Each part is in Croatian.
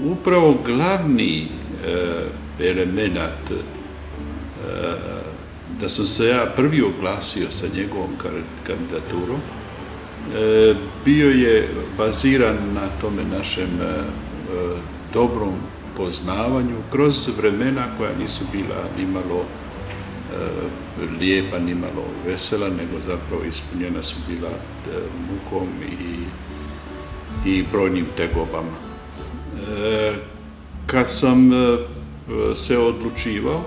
upravo glavni element da sam se ja prvi oglasio sa njegovom kandidaturom bio je baziran na tome našem dobrom poznavanju kroz vremena koja nisu bila nimalo lijepa, nimalo vesela, nego zapravo ispunjena su bila mukom i brojnim tegobama. Kad sam se odlučivao,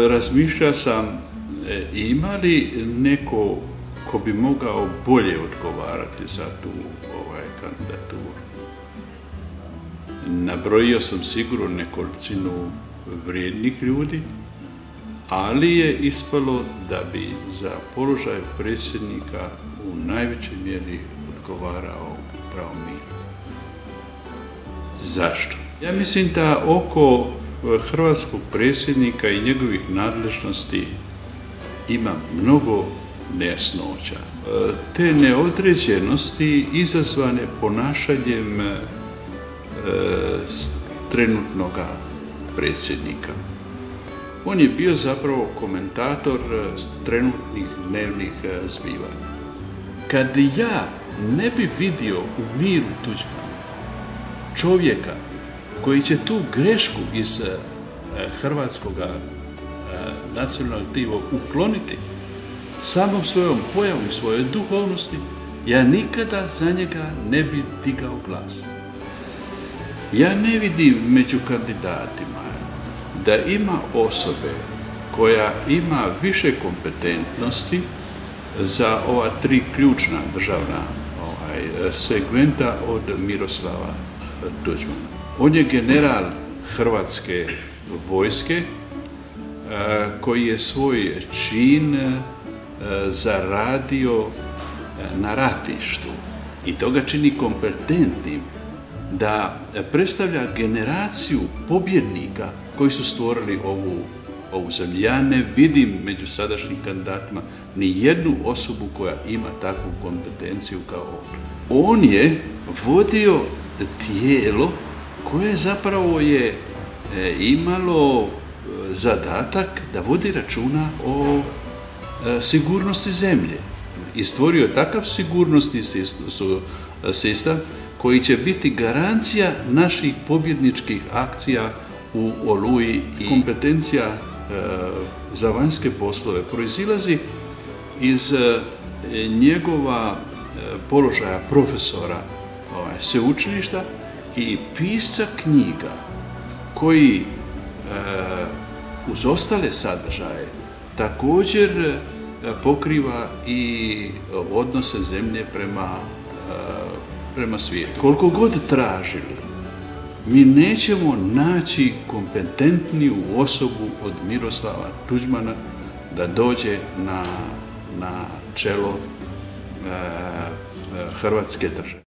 razmišljao sam ima li neko ko bi mogao bolje odgovarati za tu kandidaturu. Nabrojio sam sigurno nekolicinu vrijednih ljudi, ali je ispalo da bi za položaj predsjednika u najvećoj mjeri odgovarao upravo Miro. Zašto? Ja mislim da oko hrvatskog predsjednika i njegovih nadležnosti ima mnogo nejasnoća. Te neodređenosti izazvane ponašanjem trenutnog predsjednika. On je bio zapravo komentator trenutnih dnevnih zbivanja. Kad ja ne bi vidio u Miru Tuđmanu čovjeka koji će tu grešku iz hrvatskog nacionalnog tiva ukloniti samom svojom pojavom i svojoj duhovnosti, ja nikada za njega ne bi digao glas. Ja ne vidim među kandidatima da ima osobe koja ima više kompetentnosti za ova tri ključna državna segmenta od Miroslava Tuđmana. On je general Hrvatske vojske koji je svoj čin zaradio na ratištu i to ga čini kompetentnim da predstavlja generaciju pobjednika koji su stvorili ovu zemlju. Ja ne vidim među sadašnjim kandidatima ni jednu osobu koja ima takvu kompetenciju kao on. On je vodio tijelo koje zapravo je imalo zadatak da vodi računa o sigurnosti zemlje i stvorio takav sigurnosni sistem koji će biti garancija naših pobjedničkih akcija u Oluji. I kompetencija za vanjske poslove proizilazi iz njegova položaja profesora sveučilišta i pisca knjiga koji uz ostale sadržaje također pokriva i odnose zemlje prema svijetu. Koliko god tražili, mi nećemo naći kompetentniju osobu od Miroslava Tuđmana da dođe na čelo Hrvatske države.